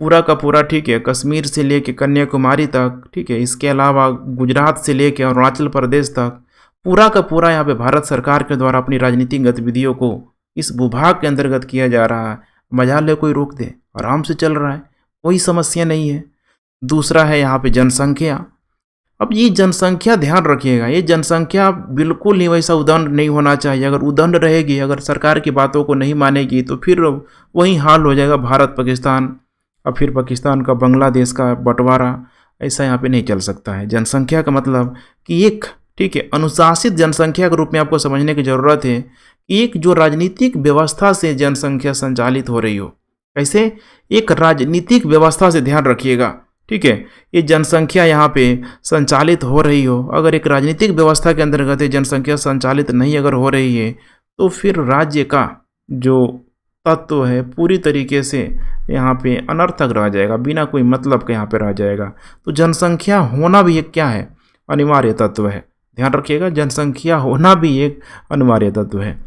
पूरा का पूरा, ठीक है, कश्मीर से लेके कन्याकुमारी तक, ठीक है, इसके अलावा गुजरात से लेके अरुणाचल प्रदेश तक, पूरा का पूरा यहाँ पे भारत सरकार के द्वारा अपनी राजनीतिक गतिविधियों को इस भूभाग के अंतर्गत किया जा रहा है। मजा ले कोई रोक दे, आराम से चल रहा है, कोई समस्या नहीं है। दूसरा है यहाँ पे जनसंख्या। अब ये जनसंख्या ध्यान रखिएगा, ये जनसंख्या बिल्कुल ही वैसा उदंड नहीं होना चाहिए। अगर उदंड रहेगी, अगर सरकार की बातों को नहीं मानेगी, तो फिर वही हाल हो जाएगा भारत पाकिस्तान, और फिर पाकिस्तान का बांग्लादेश का बंटवारा। ऐसा यहाँ पे नहीं चल सकता है। जनसंख्या का मतलब कि एक, ठीक है, अनुशासित जनसंख्या के रूप में आपको समझने की ज़रूरत है कि एक जो राजनीतिक व्यवस्था से जनसंख्या संचालित हो रही हो, कैसे? एक राजनीतिक व्यवस्था से ध्यान रखिएगा, ठीक है। ये जनसंख्या यहाँ पे संचालित हो रही हो, अगर एक राजनीतिक व्यवस्था के अंतर्गत ये जनसंख्या संचालित नहीं अगर हो रही है, तो फिर राज्य का जो तत्व है पूरी तरीके से यहाँ पे अनर्थक रह जाएगा, बिना कोई मतलब के यहाँ पे रह जाएगा। तो जनसंख्या होना भी एक क्या है? अनिवार्य तत्व है। ध्यान रखिएगा, जनसंख्या होना भी एक अनिवार्य तत्व है।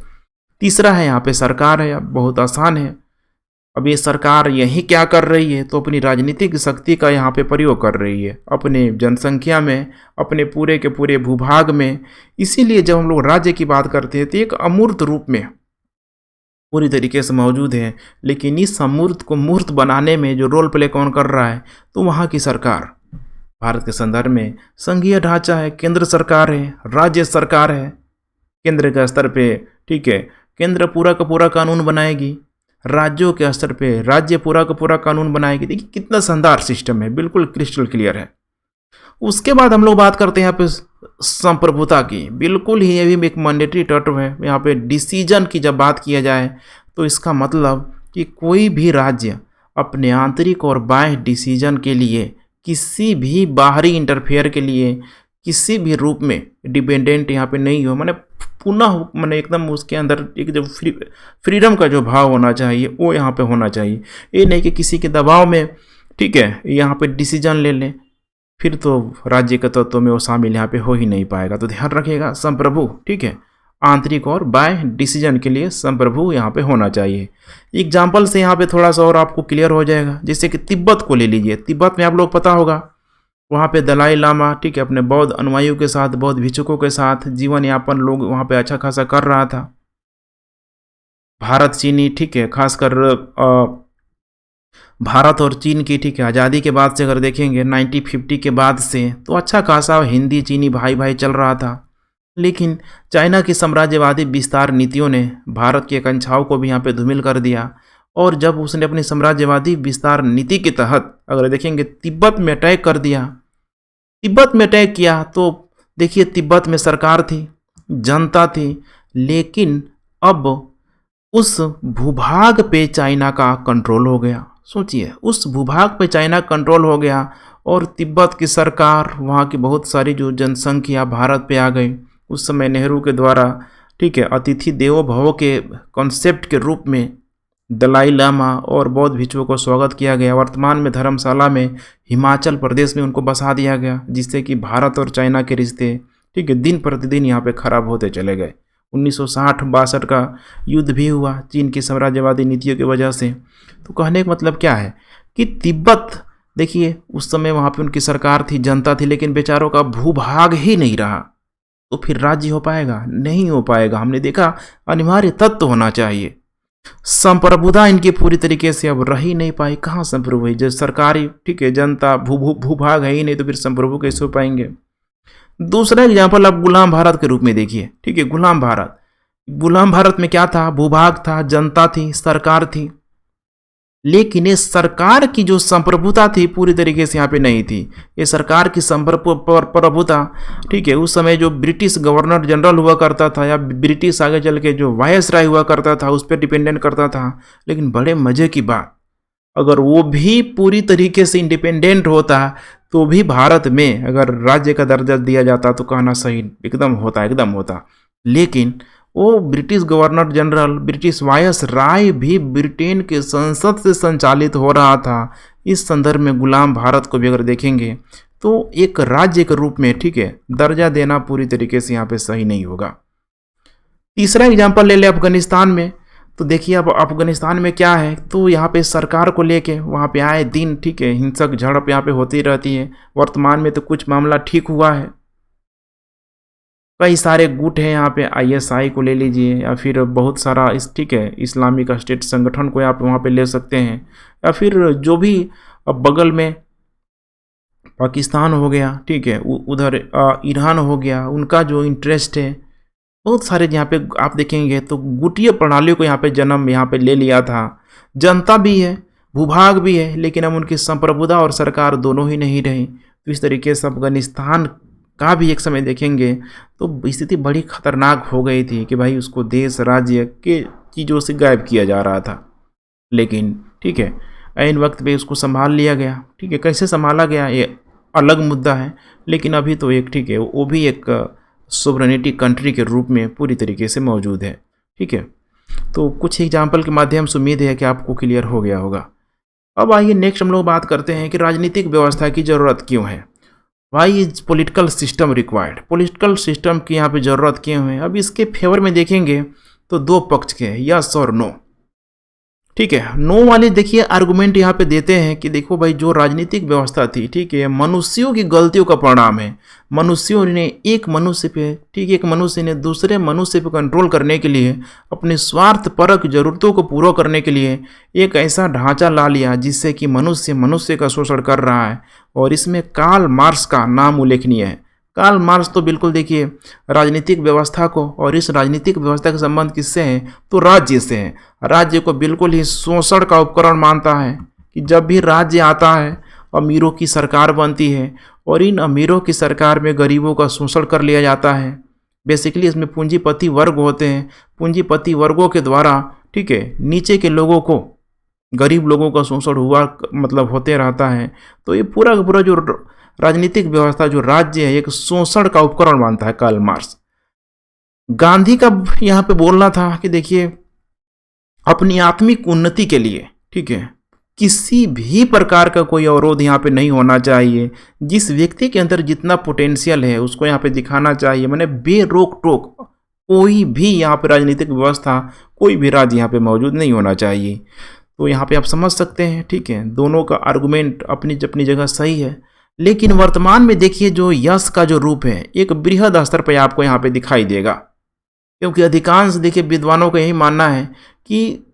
तीसरा है यहाँ पे सरकार है। अब बहुत आसान है, अब ये सरकार यही क्या कर रही है? तो अपनी राजनीतिक शक्ति का यहाँ पे प्रयोग कर रही है अपने जनसंख्या में, अपने पूरे के पूरे भूभाग में। इसीलिए जब हम लोग राज्य की बात करते हैं तो एक अमूर्त रूप में पूरी तरीके से मौजूद है, लेकिन इस अमूर्त को मूर्त बनाने में जो रोल प्ले कौन कर रहा है? तो वहाँ की सरकार। भारत के संदर्भ में संघीय ढांचा है, केंद्र सरकार है, राज्य सरकार है। केंद्र के स्तर पे, ठीक है, केंद्र पूरा का पूरा कानून बनाएगी, राज्यों के स्तर पे राज्य पूरा का पूरा कानून बनाएगी। देखिए कितना शानदार सिस्टम है, बिल्कुल क्रिस्टल क्लियर है। उसके बाद हम लोग बात करते हैं यहाँ पे संप्रभुता की। बिल्कुल ही ये भी एक मैंडेटरी तत्व है। यहाँ पे डिसीजन की जब बात किया जाए तो इसका मतलब कि कोई भी राज्य अपने आंतरिक और बाह्य डिसीजन के लिए, किसी भी बाहरी इंटरफेयर के लिए किसी भी रूप में डिपेंडेंट यहाँ पे नहीं हो। मैंने पुनः मैंने एकदम उसके अंदर एक जो फ्रीडम का जो भाव होना चाहिए वो यहाँ पे होना चाहिए। ये नहीं कि किसी के दबाव में, ठीक है, यहाँ पे डिसीजन ले लें, फिर तो राज्य के तत्व में वो शामिल यहाँ पे हो ही नहीं पाएगा। तो ध्यान रखिएगा, संप्रभु, ठीक है, आंतरिक और बाह्य डिसीजन के लिए संप्रभु यहाँ पे होना चाहिए। एग्जाम्पल से यहाँ पे थोड़ा सा और आपको क्लियर हो जाएगा। जैसे कि तिब्बत को ले लीजिए। तिब्बत में आप लोग पता होगा वहाँ पे दलाई लामा, ठीक है, अपने बौद्ध अनुयायियों के साथ, बौद्ध भिक्षुकों के साथ जीवन यापन लोग वहाँ पे अच्छा खासा कर रहा था। भारत चीनी, ठीक है, खासकर भारत और चीन की, ठीक है, आज़ादी के बाद से अगर देखेंगे 1950 के बाद से, तो अच्छा खासा हिंदी चीनी भाई भाई चल रहा था। लेकिन चाइना की साम्राज्यवादी विस्तार नीतियों ने भारत की आकांक्षाओं को भी यहाँ पे धूमिल कर दिया। और जब उसने अपनी साम्राज्यवादी विस्तार नीति के तहत अगर देखेंगे तिब्बत में अटैक कर दिया, तिब्बत में अटैक किया, तो देखिए तिब्बत में सरकार थी, जनता थी, लेकिन अब उस भूभाग पे चाइना का कंट्रोल हो गया। सोचिए, उस भूभाग पे चाइना कंट्रोल हो गया और तिब्बत की सरकार, वहाँ की बहुत सारी जो जनसंख्या भारत पे आ गई। उस समय नेहरू के द्वारा, ठीक है, अतिथि देवो भव के कॉन्सेप्ट के रूप में दलाई लामा और बौद्ध भिक्षुओं को स्वागत किया गया। वर्तमान में धर्मशाला में हिमाचल प्रदेश में उनको बसा दिया गया, जिससे कि भारत और चाइना के रिश्ते, ठीक है, दिन प्रतिदिन यहाँ पे खराब होते चले गए। 1960-62 का युद्ध भी हुआ चीन की साम्राज्यवादी नीतियों की वजह से। तो कहने का मतलब क्या है कि तिब्बत, देखिए उस समय वहाँ पे उनकी सरकार थी, जनता थी, लेकिन बेचारों का भूभाग ही नहीं रहा। तो फिर राज्य हो पाएगा? नहीं हो पाएगा। हमने देखा अनिवार्य तत्व होना चाहिए। संप्रभुता इनकी पूरी तरीके से अब रह ही नहीं पाई। कहाँ संप्रभु है? जब सरकारी, ठीक है, जनता भूभाग है ही नहीं, तो फिर संप्रभु कैसे हो पाएंगे? दूसरा एग्जाम्पल आप गुलाम भारत के रूप में देखिए, ठीक है, गुलाम भारत। गुलाम भारत में क्या था? भूभाग था, जनता थी, सरकार थी, लेकिन ये सरकार की जो संप्रभुता थी पूरी तरीके से यहाँ पे नहीं थी। ये सरकार की संप्रभुता, ठीक है, उस समय जो ब्रिटिश गवर्नर जनरल हुआ करता था या ब्रिटिश आगे चल के जो वायसराय हुआ करता था उस पर डिपेंडेंट करता था। लेकिन बड़े मजे की बात, अगर वो भी पूरी तरीके से इंडिपेंडेंट होता तो भी भारत में अगर राज्य का दर्जा दिया जाता तो कहना सही एकदम होता, एकदम होता। लेकिन वो British governor general, British viceroy भी ब्रिटेन के संसद से संचालित हो रहा था। इस संदर्भ में गुलाम भारत को भी अगर देखेंगे तो एक राज्य के रूप में, ठीक है, दर्जा देना पूरी तरीके से यहाँ पे सही नहीं होगा। तीसरा एग्जाम्पल ले ले अफगानिस्तान में। तो देखिए अब अफगानिस्तान में क्या है, तो यहाँ पे सरकार को लेके वहाँ पे आए दिन, ठीक है, हिंसक झड़प यहाँ पे होती रहती है। वर्तमान में तो कुछ मामला ठीक हुआ है। कई सारे गुट हैं यहाँ पे, ISI को ले लीजिए या फिर बहुत सारा ठीक है, इस्लामिक स्टेट संगठन को आप वहाँ पे ले सकते हैं, या फिर जो भी बगल में पाकिस्तान हो गया, ठीक है, उधर ईरान हो गया, उनका जो इंटरेस्ट है, बहुत सारे यहाँ पे आप देखेंगे तो गुटीय प्रणालियों को यहाँ पे जन्म यहाँ पे ले लिया था। जनता भी है, भूभाग भी है, लेकिन अब उनकी संप्रभुता और सरकार दोनों ही नहीं रही। तो इस तरीके से अफगानिस्तान का भी एक समय देखेंगे तो स्थिति बड़ी खतरनाक हो गई थी कि भाई उसको देश राज्य के चीज़ों से गायब किया जा रहा था। लेकिन ठीक है। ऐन वक्त पे उसको संभाल लिया गया, ठीक है। कैसे संभाला गया ये अलग मुद्दा है, लेकिन अभी तो एक ठीक है वो भी एक सोवरेनिटी कंट्री के रूप में पूरी तरीके से मौजूद है, ठीक है। तो कुछ एग्जाम्पल के माध्यम से उम्मीद है कि आपको क्लियर हो गया होगा। अब आइए नेक्स्ट हम लोग बात करते हैं कि राजनीतिक व्यवस्था की ज़रूरत क्यों है। Why is political system required, political system की यहाँ पे ज़रूरत क्यों है। अब इसके फेवर में देखेंगे तो दो पक्ष के हैं, यस और नो, ठीक है। नो वाले देखिए आर्गुमेंट यहाँ पे देते हैं कि देखो भाई जो राजनीतिक व्यवस्था थी, ठीक है, मनुष्यों की गलतियों का परिणाम है। मनुष्यों ने एक मनुष्य पे, ठीक है, एक मनुष्य ने दूसरे मनुष्य पे कंट्रोल करने के लिए, अपने स्वार्थपरक जरूरतों को पूरा करने के लिए एक ऐसा ढांचा ला लिया जिससे कि मनुष्य मनुष्य का शोषण कर रहा है। और इसमें कार्ल मार्क्स का नाम उल्लेखनीय है। कार्ल मार्क्स तो बिल्कुल देखिए राजनीतिक व्यवस्था को, और इस राजनीतिक व्यवस्था का संबंध किससे है, तो राज्य से है। राज्य को बिल्कुल ही शोषण का उपकरण मानता है कि जब भी राज्य आता है अमीरों की सरकार बनती है, और इन अमीरों की सरकार में गरीबों का शोषण कर लिया जाता है। बेसिकली इसमें पूंजीपति वर्ग होते हैं, पूंजीपति वर्गों के द्वारा, ठीक है, नीचे के लोगों को, गरीब लोगों का शोषण हुआ मतलब होते रहता है। तो ये पूरा का पूरा जो राजनीतिक व्यवस्था, जो राज्य है, एक शोषण का उपकरण मानता है कार्ल मार्क्स। गांधी का यहाँ पे बोलना था कि देखिए अपनी आत्मिक उन्नति के लिए, ठीक है, किसी भी प्रकार का कोई अवरोध यहाँ पे नहीं होना चाहिए। जिस व्यक्ति के अंदर जितना पोटेंशियल है उसको यहाँ पे दिखाना चाहिए, मैंने बेरोक टोक कोई भी यहाँ पे राजनीतिक व्यवस्था, कोई भी राज्य यहाँ पे मौजूद नहीं होना चाहिए। तो यहाँ पे आप समझ सकते हैं, ठीक है, दोनों का आर्गुमेंट अपनी अपनी जगह सही है। लेकिन वर्तमान में देखिए जो यश का जो रूप है एक बृहद स्तर पर आपको यहाँ पे दिखाई देगा, क्योंकि अधिकांश देखिए विद्वानों का यही मानना है कि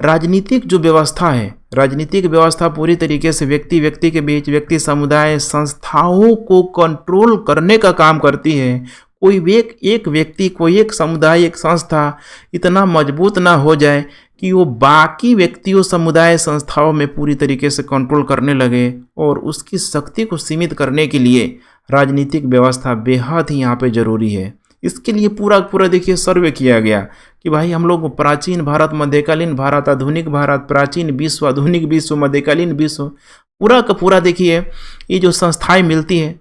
राजनीतिक जो व्यवस्था है, राजनीतिक व्यवस्था पूरी तरीके से व्यक्ति व्यक्ति के बीच, व्यक्ति समुदाय संस्थाओं को कंट्रोल करने का काम करती है। कोई एक व्यक्ति, कोई एक समुदाय, एक संस्था इतना मजबूत ना हो जाए कि वो बाकी व्यक्तियों, समुदाय, संस्थाओं में पूरी तरीके से कंट्रोल करने लगे, और उसकी शक्ति को सीमित करने के लिए राजनीतिक व्यवस्था बेहद ही यहाँ पे ज़रूरी है। इसके लिए पूरा पूरा देखिए सर्वे किया गया कि भाई हम लोग प्राचीन भारत, मध्यकालीन भारत, आधुनिक भारत, प्राचीन विश्व, आधुनिक विश्व, मध्यकालीन विश्व, पूरा का पूरा देखिए ये जो संस्थाएं मिलती हैं,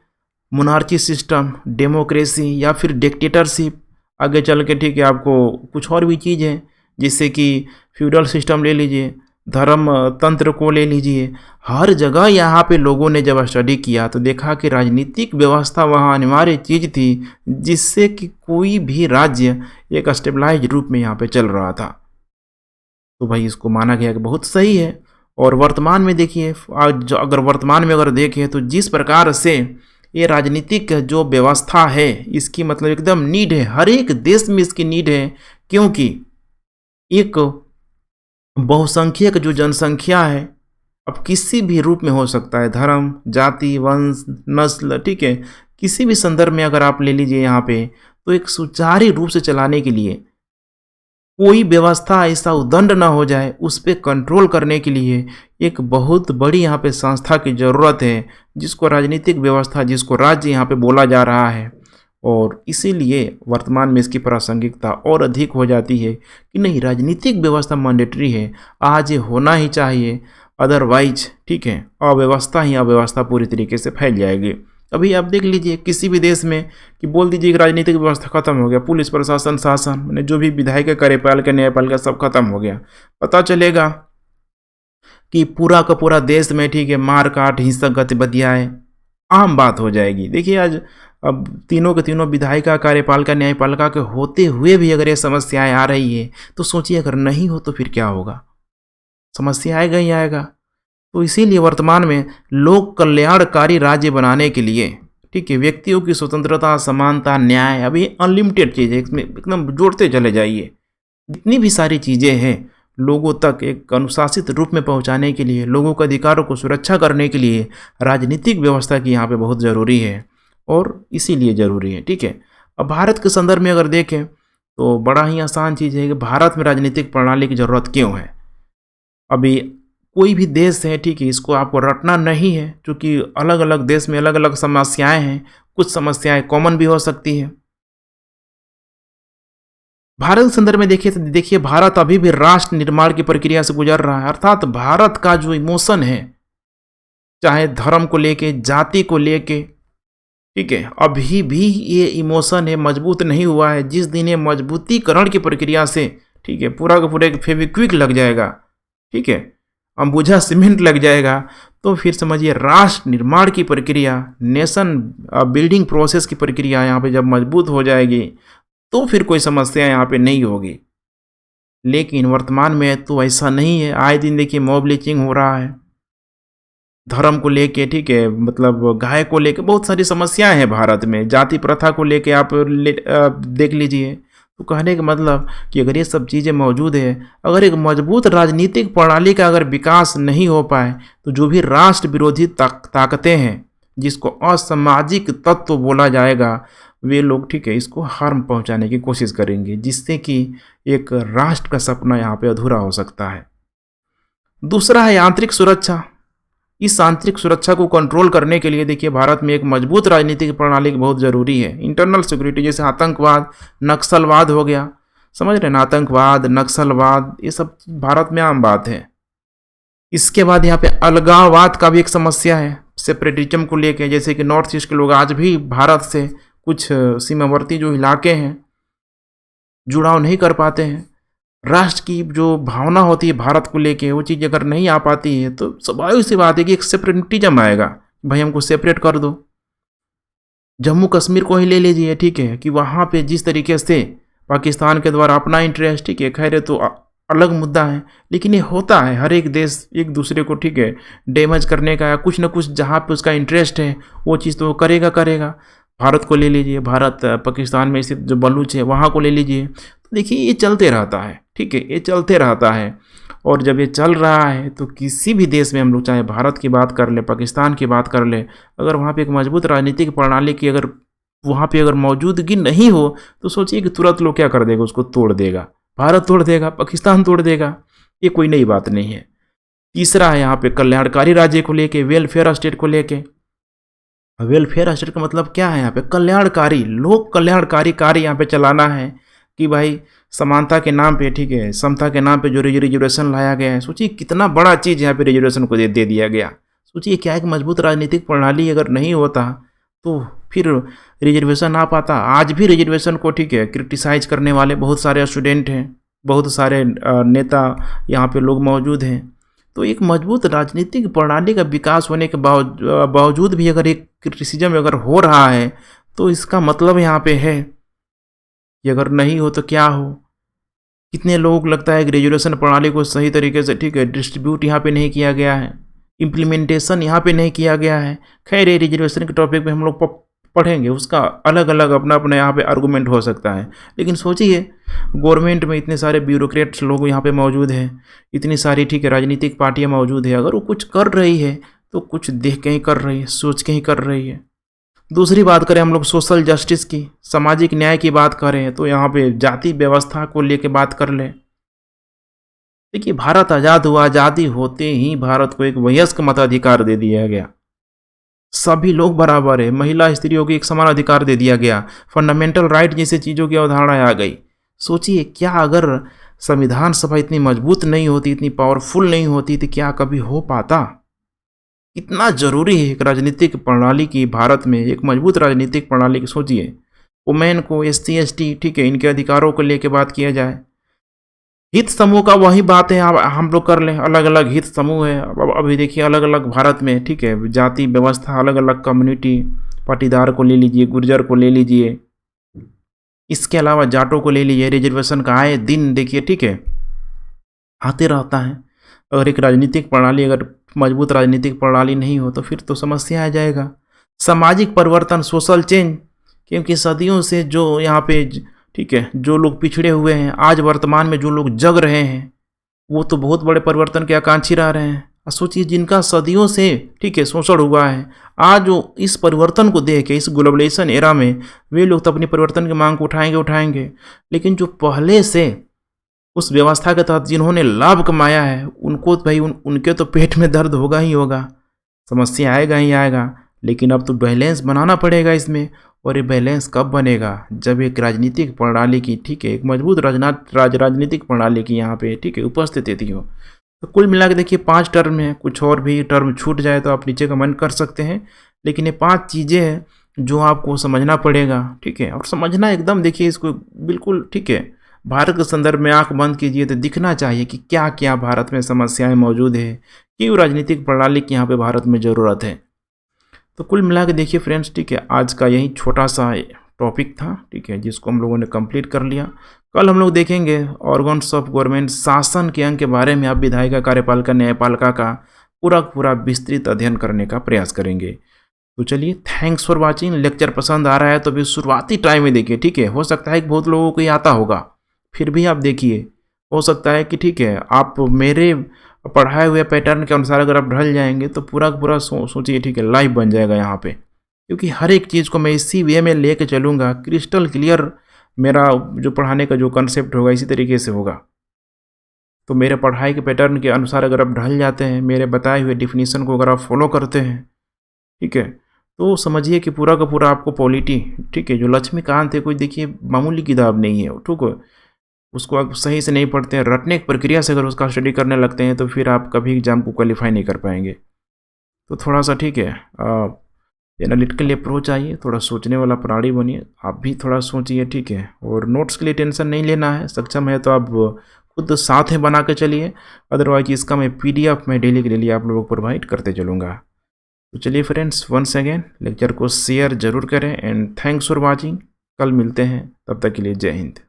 मोनार्ची सिस्टम, डेमोक्रेसी या फिर डिक्टेटरशिप, आगे चल के, ठीक है, आपको कुछ और भी चीज़ है जिससे कि फ्यूडल सिस्टम ले लीजिए, धर्म तंत्र को ले लीजिए। हर जगह यहाँ पे लोगों ने जब स्टडी किया तो देखा कि राजनीतिक व्यवस्था वहाँ अनिवार्य चीज़ थी जिससे कि कोई भी राज्य एक स्टेबलाइज रूप में यहाँ पे चल रहा था। तो भाई इसको माना गया कि बहुत सही है। और वर्तमान में देखिए, आज अगर वर्तमान में अगर देखें तो जिस प्रकार से ये राजनीतिक जो व्यवस्था है इसकी मतलब एकदम नीड है, हर एक देश में इसकी नीड है, क्योंकि एक बहुसंख्यक जो जनसंख्या है अब किसी भी रूप में हो सकता है, धर्म, जाति, वंश, नस्ल, ठीक है, किसी भी संदर्भ में अगर आप ले लीजिए यहाँ पे, तो एक सुचारू रूप से चलाने के लिए कोई व्यवस्था ऐसा उद्दंड ना हो जाए, उस पर कंट्रोल करने के लिए एक बहुत बड़ी यहाँ पे संस्था की ज़रूरत है, जिसको राजनीतिक व्यवस्था, जिसको राज्य यहाँ पे बोला जा रहा है। और इसीलिए वर्तमान में इसकी प्रासंगिकता और अधिक हो जाती है कि नहीं, राजनीतिक व्यवस्था मैंडेटरी है, आज ये होना ही चाहिए, अदरवाइज, ठीक है, अव्यवस्था ही अव्यवस्था पूरी तरीके से फैल जाएगी। अभी आप देख लीजिए किसी भी देश में कि बोल दीजिए कि राजनीतिक व्यवस्था खत्म हो गया, पुलिस प्रशासन, शासन, मैंने जो भी विधायिका, कार्यपालिका, न्यायपालिका सब खत्म हो गया, पता चलेगा कि पूरा का पूरा देश में, ठीक है, मार काट, हिंसक गतिविधियाँ आम बात हो जाएगी। देखिए आज अब तीनों के तीनों विधायिका, कार्यपालिका, न्यायपालिका के होते हुए भी अगर ये समस्याएं आ रही है तो सोचिए अगर नहीं हो तो फिर क्या होगा, समस्या आएगा ही आएगा। तो इसीलिए वर्तमान में लोक कल्याणकारी राज्य बनाने के लिए, ठीक है, व्यक्तियों की स्वतंत्रता, समानता, न्याय, अब ये अनलिमिटेड चीज़ है, इसमें एकदम जोड़ते चले जाइए। जितनी भी सारी चीज़ें हैं लोगों तक एक अनुशासित रूप में पहुंचाने के लिए, लोगों के अधिकारों को सुरक्षा करने के लिए राजनीतिक व्यवस्था की यहाँ पे बहुत ज़रूरी है, और इसीलिए ज़रूरी है, ठीक है। अब भारत के संदर्भ में अगर देखें तो बड़ा ही आसान चीज़ है कि भारत में राजनीतिक प्रणाली की ज़रूरत क्यों है। अभी कोई भी देश है, ठीक है, इसको आपको रटना नहीं है, क्योंकि अलग अलग देश में अलग अलग समस्याएं हैं, कुछ समस्याएं कॉमन भी हो सकती है। भारत के संदर्भ में देखिए तो देखिए भारत अभी भी राष्ट्र निर्माण की प्रक्रिया से गुजर रहा है। अर्थात भारत का जो इमोशन है, चाहे धर्म को लेके, जाति को लेके, ठीक है, अभी भी ये इमोशन है, मजबूत नहीं हुआ है। जिस दिन ये मजबूतीकरण की प्रक्रिया से, ठीक है, पूरा का पूरा फेविक्विक लग जाएगा, ठीक है, अंबुजा सीमेंट लग जाएगा, तो फिर समझिए राष्ट्र निर्माण की प्रक्रिया, नेशन बिल्डिंग प्रोसेस की प्रक्रिया यहाँ पे जब मजबूत हो जाएगी तो फिर कोई समस्या यहाँ पे नहीं होगी। लेकिन वर्तमान में तो ऐसा नहीं है। आए दिन देखिए मॉब लिंचिंग हो रहा है, धर्म को लेके, ठीक है, मतलब गाय को लेके बहुत सारी समस्याएं हैं भारत में, जाति प्रथा को लेके आप देख लीजिए। तो कहने का मतलब कि अगर ये सब चीज़ें मौजूद है, अगर एक मजबूत राजनीतिक प्रणाली का अगर विकास नहीं हो पाए, तो जो भी राष्ट्र विरोधी ताकतें हैं, जिसको असामाजिक तत्व बोला जाएगा, वे लोग, ठीक है, इसको हार्म पहुंचाने की कोशिश करेंगे, जिससे कि एक राष्ट्र का सपना यहाँ पे अधूरा हो सकता है। दूसरा है आंतरिक सुरक्षा। इस आंतरिक सुरक्षा को कंट्रोल करने के लिए देखिए भारत में एक मजबूत राजनीतिक प्रणाली बहुत ज़रूरी है। इंटरनल सिक्योरिटी, जैसे आतंकवाद, नक्सलवाद हो गया, समझ रहे हैं ना, आतंकवाद, नक्सलवाद, ये सब भारत में आम बात है। इसके बाद यहाँ पे अलगाववाद का भी एक समस्या है, सेपरेटिज्म को लेके, जैसे कि नॉर्थ ईस्ट के लोग आज भी भारत से कुछ सीमावर्ती जो इलाके हैं जुड़ाव नहीं कर पाते हैं। राष्ट्र की जो भावना होती है भारत को लेके, वो चीज़ अगर नहीं आ पाती है तो स्वाभाविक सी बात है कि एक सेपरेटिज्म आएगा, भाई हमको सेपरेट कर दो। जम्मू कश्मीर को ही ले लीजिए, ठीक है, कि वहाँ पे जिस तरीके से पाकिस्तान के द्वारा अपना इंटरेस्ट, ठीक है, खैर तो अलग मुद्दा है, लेकिन ये होता है, हर एक देश एक दूसरे को, ठीक है, डैमेज करने का या कुछ ना कुछ जहाँ पे उसका इंटरेस्ट है वो चीज़ तो वो करेगा। भारत को ले लीजिए, भारत पाकिस्तान में स्थित जो बलूच है वहाँ को ले लीजिए, तो देखिए ये चलते रहता है, ठीक है, ये चलते रहता है। और जब ये चल रहा है तो किसी भी देश में हम लोग, चाहे भारत की बात कर ले, पाकिस्तान की बात कर ले, अगर वहाँ पे एक मजबूत राजनीतिक प्रणाली की अगर वहाँ पे अगर मौजूदगी नहीं हो, तो सोचिए कि तुरंत लोग क्या कर देगा, उसको तोड़ देगा, भारत तोड़ देगा, पाकिस्तान तोड़ देगा, ये कोई नई बात नहीं है। तीसरा है यहाँ पे कल्याणकारी राज्य को लेके, वेलफेयर स्टेट को लेके। वेलफेयर स्टेट का मतलब क्या है, यहाँ पे कल्याणकारी, लोक कल्याणकारी कार्य यहाँ पे चलाना है, कि भाई समानता के नाम पे, ठीक है, समता के नाम पे जो रिजर्वेशन लाया गया है, सोचिए कितना बड़ा चीज़ यहाँ पे रिजर्वेशन को दे दिया गया। सोचिए क्या एक मजबूत राजनीतिक प्रणाली अगर नहीं होता तो फिर रिजर्वेशन आ पाता। आज भी रिजर्वेशन को, ठीक है, क्रिटिसाइज करने वाले बहुत सारे स्टूडेंट हैं, बहुत सारे नेता यहाँ पे लोग मौजूद हैं। तो एक मजबूत राजनीतिक प्रणाली का विकास होने के बावजूद भी अगर एक क्रिटिसिज्म अगर हो रहा है, तो इसका मतलब यहाँ पे है कि अगर नहीं हो तो क्या हो। कितने लोग लगता है कि रिजर्वेशन प्रणाली को सही तरीके से, ठीक है, डिस्ट्रीब्यूट यहाँ पे नहीं किया गया है, इम्प्लीमेंटेशन यहाँ पे नहीं किया गया है। खैर ये रिजर्वेशन के टॉपिक पे हम लोग पढ़ेंगे, उसका अलग अलग अपना अपना यहाँ पे आर्गूमेंट हो सकता है। लेकिन सोचिए गवर्नमेंट में इतने सारे ब्यूरोक्रेट्स लोग यहाँ पे मौजूद हैं, इतनी सारी, ठीक है, राजनीतिक पार्टियाँ मौजूद है, अगर वो कुछ कर रही है तो कुछ देख के ही कर रही है, सोच के ही कर रही है। दूसरी बात करें हम लोग सोशल जस्टिस की, सामाजिक न्याय की बात करें, तो यहाँ पे जाति व्यवस्था को लेके बात कर लें। देखिए भारत आज़ाद हुआ, आज़ादी होते ही भारत को एक वयस्क मताधिकार दे दिया गया, सभी लोग बराबर है, महिला स्त्रियों को एक समान अधिकार दे दिया गया, फंडामेंटल राइट जैसे चीज़ों की अवधारणा आ गई। सोचिए क्या अगर संविधान सभा इतनी मजबूत नहीं होती, इतनी पावरफुल नहीं होती, तो क्या कभी हो पाता। इतना जरूरी है एक राजनीतिक प्रणाली की, भारत में एक मजबूत राजनीतिक प्रणाली की। सोचिए वुमेन को, SC ST, ठीक है, इनके अधिकारों को लेके बात किया जाए। हित समूह का वही बात है, हम लोग कर लें, अलग अलग हित समूह है। अब अभी देखिए अलग अलग भारत में, ठीक है, जाति व्यवस्था, अलग अलग कम्युनिटी, पाटीदार को ले लीजिए, गुर्जर को ले लीजिए, इसके अलावा जाटों को ले लीजिए। रिजर्वेशन का आए दिन देखिए, ठीक है, आते रहता है। अगर एक राजनीतिक प्रणाली, अगर मजबूत राजनीतिक प्रणाली नहीं हो तो फिर तो समस्या आ जाएगा। सामाजिक परिवर्तन, सोशल चेंज, क्योंकि सदियों से जो यहाँ पे, ठीक है, जो लोग पिछड़े हुए हैं, आज वर्तमान में जो लोग जग रहे हैं, वो तो बहुत बड़े परिवर्तन के आकांक्षी रह रहे हैं। सोचिए जिनका सदियों से, ठीक है, शोषण हुआ है, आज जो इस परिवर्तन को देख के, इस ग्लोबलाइजेशन एरा में, वे लोग तो अपनी परिवर्तन की मांग को उठाएंगे। लेकिन जो पहले से उस व्यवस्था के तहत जिन्होंने लाभ कमाया है, उनको भाई उनके तो पेट में दर्द होगा ही होगा, समस्या आएगा ही आएगा। लेकिन अब तो बैलेंस बनाना पड़ेगा इसमें, और ये बैलेंस कब बनेगा, जब एक राजनीतिक प्रणाली की, ठीक है, एक मजबूत राजनीतिक प्रणाली की यहाँ पे, ठीक है, उपस्थिति हो। तो कुल मिला के देखिए 5 टर्म है, कुछ और भी टर्म छूट जाए तो आप नीचे कमेंट कर सकते हैं, लेकिन ये 5 चीज़ें हैं जो आपको समझना पड़ेगा, ठीक है, और समझना एकदम, देखिए इसको बिल्कुल, ठीक है, भारत के संदर्भ में आंख बंद कीजिए तो दिखना चाहिए कि क्या क्या भारत में समस्याएं मौजूद है, क्यों राजनीतिक प्रणाली की यहाँ पे भारत में ज़रूरत है। तो कुल मिला के देखिए फ्रेंड्स, ठीक है, आज का यही छोटा सा टॉपिक था, ठीक है, जिसको हम लोगों ने कंप्लीट कर लिया। कल हम लोग देखेंगे ऑर्गन्स ऑफ गवर्नमेंट, शासन के अंग के बारे में, आप विधायिका, कार्यपालिका, न्यायपालिका का पूरा विस्तृत अध्ययन करने का प्रयास करेंगे। तो चलिए, थैंक्स फॉर वाचिंग। लेक्चर पसंद आ रहा है तो भी शुरुआती टाइम में देखिए, ठीक है, हो सकता है कि बहुत लोगों को ये आता होगा, फिर भी आप देखिए, हो सकता है कि, ठीक है, आप मेरे पढ़ाए हुए पैटर्न के अनुसार अगर आप ढल जाएंगे तो पूरा का पूरा सोचिए, ठीक है, लाइव बन जाएगा यहाँ पे, क्योंकि हर एक चीज़ को मैं इसी वे में लेके चलूँगा, क्रिस्टल क्लियर मेरा जो पढ़ाने का जो कंसेप्ट होगा इसी तरीके से होगा। तो मेरे पढ़ाई के पैटर्न के अनुसार अगर आप ढल जाते हैं, मेरे बताए हुए डिफिनीसन को अगर आप फॉलो करते हैं, ठीक है, तो समझिए कि पूरा का पूरा आपको पॉलिटी, ठीक है, जो लक्ष्मीकांत है, कोई देखिए मामूली किताब नहीं है, ठीक है, उसको आप सही से नहीं पढ़ते हैं, रटने की प्रक्रिया से अगर उसका स्टडी करने लगते हैं तो फिर आप कभी एग्जाम को क्वालिफाई नहीं कर पाएंगे। तो थोड़ा सा, ठीक है, एनालिटिकल अप्रोच आइए, थोड़ा सोचने वाला प्राणी बनिए, आप भी थोड़ा सोचिए, ठीक है, और नोट्स के लिए टेंशन नहीं लेना है, सक्षम है तो आप खुद साथ में बना के चलिए, अदरवाइज इसका मैं PDF में डेली के लिए आप लोगों को प्रोवाइड करते चलूँगा। तो चलिए फ्रेंड्स, वंस अगेन लेक्चर को शेयर जरूर करें एंड थैंक्स फॉर वॉचिंग। कल मिलते हैं, तब तक के लिए जय हिंद।